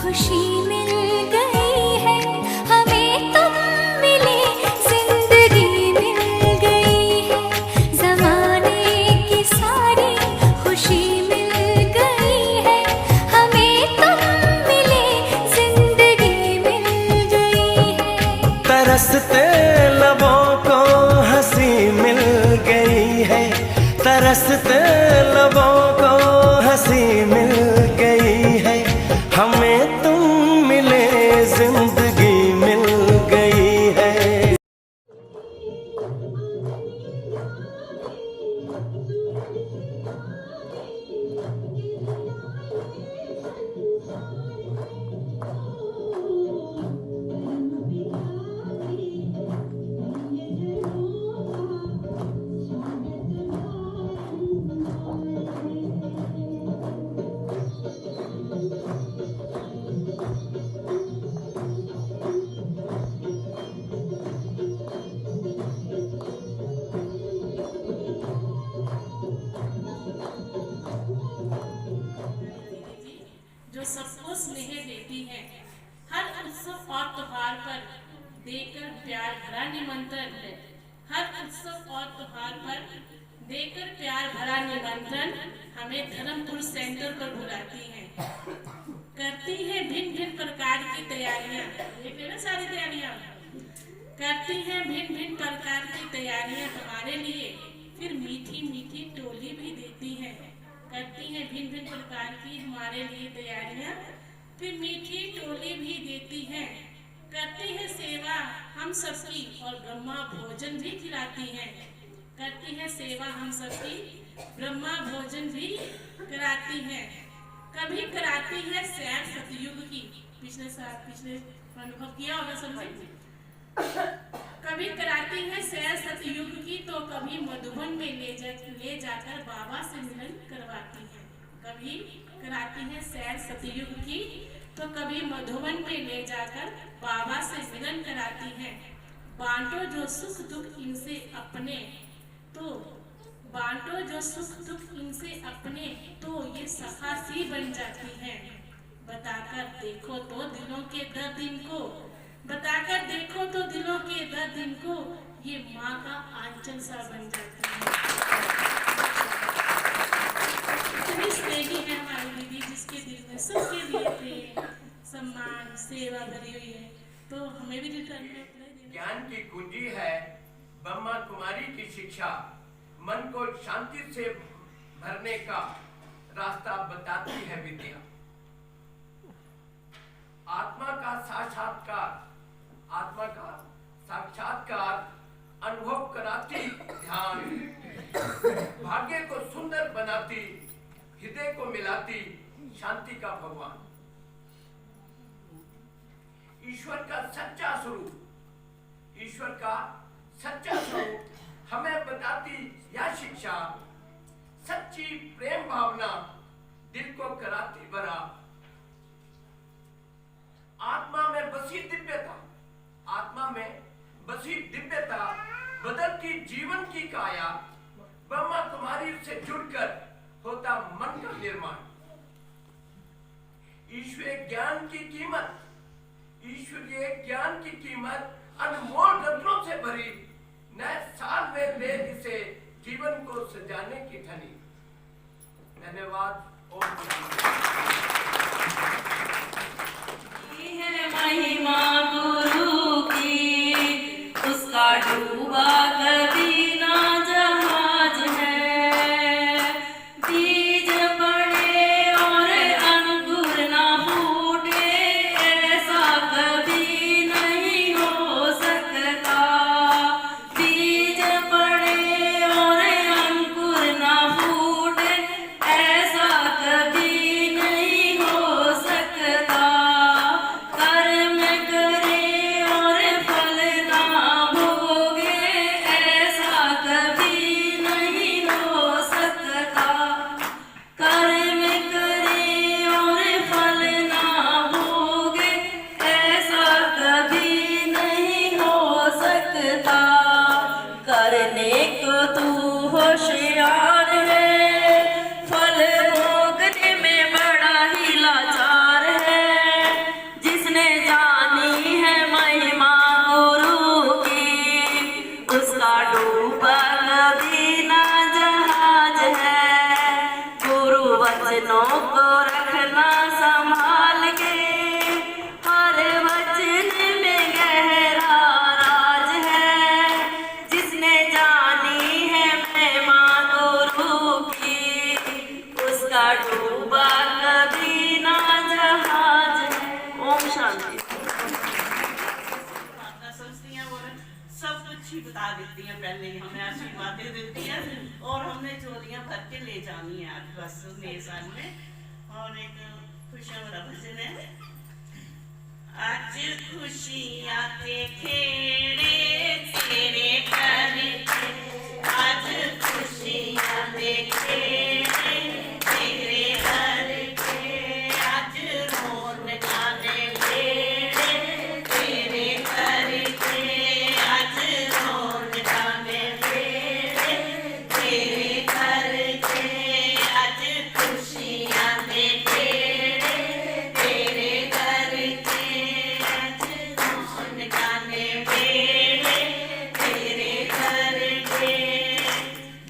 खुशी मिल गई है, हमें तुम मिले, जिंदगी मिल गई है, जमाने की सारी खुशी मिल गई है, हमें तुम मिले, जिंदगी मिल गई है। तरसते लबों को हंसी मिल गई है, तरसते लबों को हंसी मिल गई है, हमें तुम मिले, जिंदगी मिल गई है। जो सबको स्नेह देती है, हर उत्सव और त्योहार पर देकर प्यार भरा निमंत्रण है। हर उत्सव और त्योहार पर देकर प्यार भरा निमंत्रण हमें धर्मपुर सेंटर पर बुलाती है। करती है भिन्न भिन्न प्रकार की तैयारियां, देख लेना सारी तैयारियां करती हैं, भिन्न भिन्न प्रकार की तैयारियां हमारे लिए, फिर मीठी मीठी टोली भी देती है। करती हैं भिन्न भिन्न प्रकार की हमारे लिए तैयारियां, फिर मीठी टोली भी देती है। करती है सेवा हम सबकी और ब्रह्मा भोजन भी खिलाती है। करती है सेवा हम सबकी, ब्रह्मा भोजन भी कराती है। कभी कराती है सैर सतयुग की, पिछले अनुभव किया होगा सबने। कभी कराती है सैर सतयुग की, तो कभी मधुबन में ले जाकर बाबा से मिलन करवाती है। कभी कराती है सैर सतयुग की, तो कभी मधुबन में ले जाकर बाबा से मिलन कराती है। बांटो जो सुख दुख इनसे अपने, तो बांटो जो सुख दुख इनसे अपने, तो ये सखा सी बन जाती है। बताकर देखो तो दिलों के दर्द इनको, बताकर देखो तो दिलों के दर्द इनको, ये माँ का आंचल सा बन जाती है। इतनी स्नेही है हमारी दीदी, जिसके दिल में सबके लिए प्रेम सम्मान सेवा भरी हुई है, तो हमें भी रिटर्न में अपने ज्ञान की कुंजी है ब्रह्मा कुमारी की शिक्षा, मन को शांति से भरने का रास्ता बताती है विद्या। आत्मा का साक्षात्कार, आत्मा का साक्षात्कार अनुभव कराती ध्यान, भाग्य को सुंदर बनाती, हृदय को मिलाती शांति का भगवान। ईश्वर का सच्चा स्वरूप, ईश्वर का सच्चा स्वरूप हमें बताती यह शिक्षा, सच्ची प्रेम भावना दिल को कराती भरा। आत्मा में बसी दिव्यता, आत्मा में बसी दिव्यता बदलती जीवन की काया, ब्रह्मा कुमारी से जुड़कर होता मन का निर्माण। ईश्वरीय ज्ञान की कीमत, ईश्वरीय ज्ञान की कीमत अनमोल रत्नों से भरी, नए साल में ले इसे जीवन को सजाने की धनी। धन्यवाद। महिमा गुरु की, उसका डूबा कभी ना जहाज है। बीज पड़े और अंकुर ना फूटे, ऐसा कभी नहीं हो सकता। बीज पड़े और अंकुर ना फूटे, ऐसा कभी रखना संभाल के, हर वचन में गहरा राज है। जिसने जानी है महिमा गुरु की, उसका डूबा कभी ना जहाज है। ओम शांति। सब कुछ ही बता देती हैं, पहले ही हमें आशीर्वाद दे देती हैं और हमने झोलियां भर के ले जानी है आज बस नए साल में। और एक खुशियां वाला भजन है। आज खुशियां के खेड़े तेरे घर के, आज खुशियां के खेड़े तेरे घर के, आज रोन गाने बेड़े तेरे घर के, आज रोन गाने बेड़े तेरे घर के, आज खुशियां के खेड़े तेरे घर के, आज रोन गाने बेड़े तेरे घर के।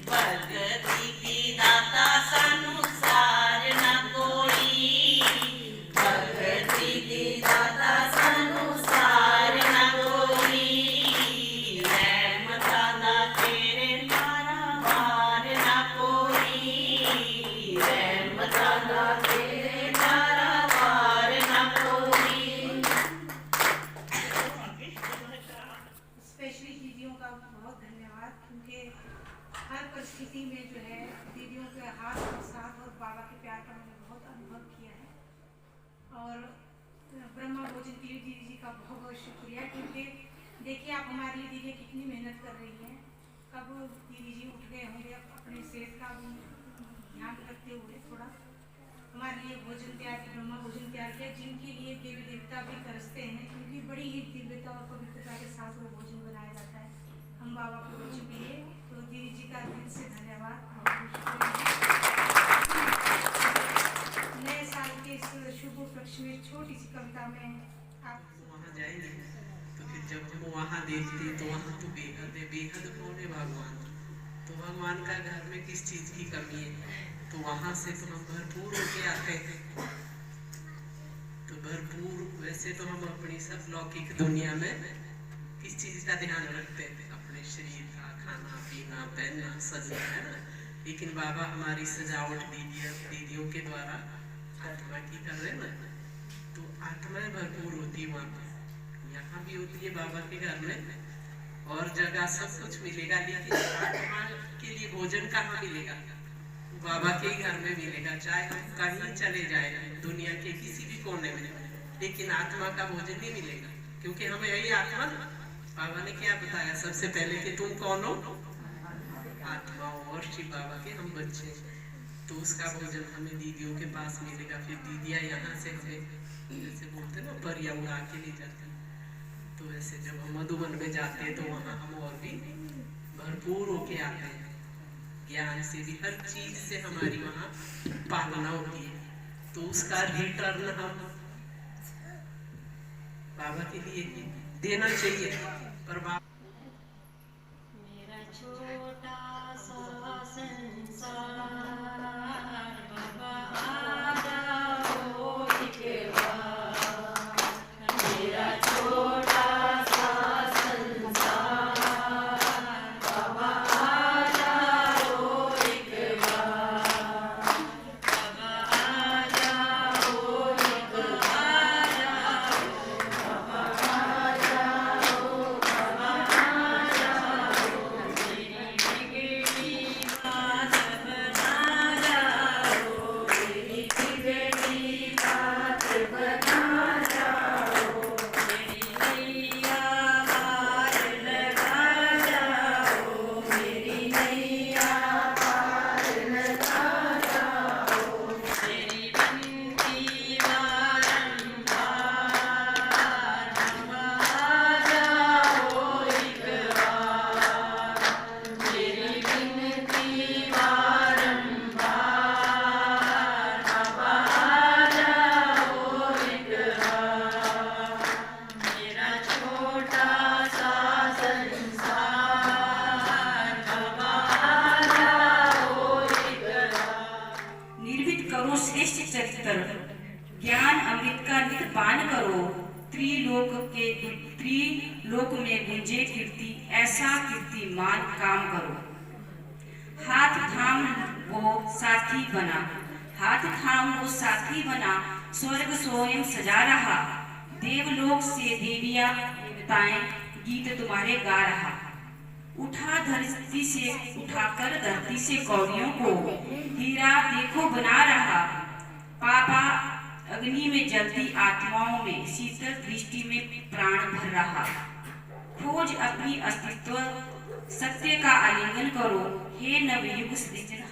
भगती की दाता सानू सार ना कोई, भगती की दाता सानू सार ना कोई, रहमतां दा तेरे मारा वार ना कोई, रहमतां दा तेरे मारा वार ना कोई। स्पेशली दीदियों का बहुत धन्यवाद, क्योंकि हर परिस्थिति में जो है दीदियों के हाथ और साथ और बाबा के प्यार का मैंने बहुत अनुभव किया है। और ब्रह्मा भोजन के लिए दीदी जी का बहुत बहुत शुक्रिया, क्योंकि देखिए आप हमारे लिए दीदी कितनी मेहनत कर रही हैं। कब दीदी जी उठ गए होंगे अपने सेहत का ध्यान रखते हुए, थोड़ा हमारे लिए भोजन तैयार किया, ब्रह्मा भोजन तैयार किया, जिनके लिए देवी देवता भी तरसते हैं, क्योंकि बड़ी ही दिव्यता और पवित्रता के साथ वो भोजन बनाया जाता है। हम बाबा को बच्चे के लिए, तो दीदी जी का दिल से धन्यवाद। नए साल के इस शुभ उपलक्ष्य में छोटी सी कविता में आप वहाँ जाएंगे तो फिर जब हम वहाँ देखते तो वहाँ तो बेहद है, बेहद कौन है भगवान। तो भगवान का घर में किस चीज की कमी है, तो वहाँ से तो हम भरपूर होके आते हैं। तो भरपूर वैसे तो हम अपनी सब लौकिक दुनिया में किस चीज का ध्यान रखते हैं, अपने शरीर का, खाना पीना पहनना सजना, है ना। लेकिन बाबा हमारी सजावट दीदियों के द्वारा आत्मा की कर रहे ना, तो आत्माएं भरपूर होती है वहाँ पर। यहाँ भी होती है बाबा के घर में, और जगह सब कुछ मिलेगा, लेकिन आत्मा के लिए भोजन कहाँ मिलेगा? बाबा के ही घर में मिलेगा। चाहे हम कहीं चले जाए दुनिया के किसी भी कोने में, लेकिन आत्मा का भोजन नहीं मिलेगा, क्योंकि हम यही आत्मा। बाबा ने क्या बताया सबसे पहले कि तुम कौन हो? आत्मा और शिव बाबा के हम बच्चे। तो उसका भोजन हमें दीदियों के पास मिलेगा। फिर दीदियाँ यहाँ से हमें जैसे बोलते ना परिया उड़ा के ले जाते, तो वैसे जब हम मधुबन में जाते हैं तो वहाँ हम और भी भरपूर होके आते हैं। ज्ञान से भी, हर चीज से हमारी वहाँ पालना होती है, तो उसका रिटर्न हम बाबा के लिए देना चाहिए। पर बाबा मेरा छोटा सा संसार बाबा आ जाओ एक बार, मेरा छोटा सा संसार बाबा आ जाओ एक बार, बाबा आ जाओ एक बार, बाबा आ जाओ, बाबा 75 ज्ञान अमृत का नित पान करो, त्रिलोक में गुंजे कीर्ति, ऐसा कीर्तिमान काम करो। हाथ थाम वो साथी बना, हाथ थाम वो साथी बना, स्वर्ग स्वयं सजा रहा, देवलोक से देवियां देवताएं गीत तुम्हारे गा रहा। उठाकर धरती से कौड़ियों को हीरा देखो बना रहा, पापा अग्नि में जलती आत्माओं में शीतल दृष्टि में प्राण भर रहा। खोज अपनी अस्तित्व सत्य का आलिंगन करो, हे नवयुग सृजन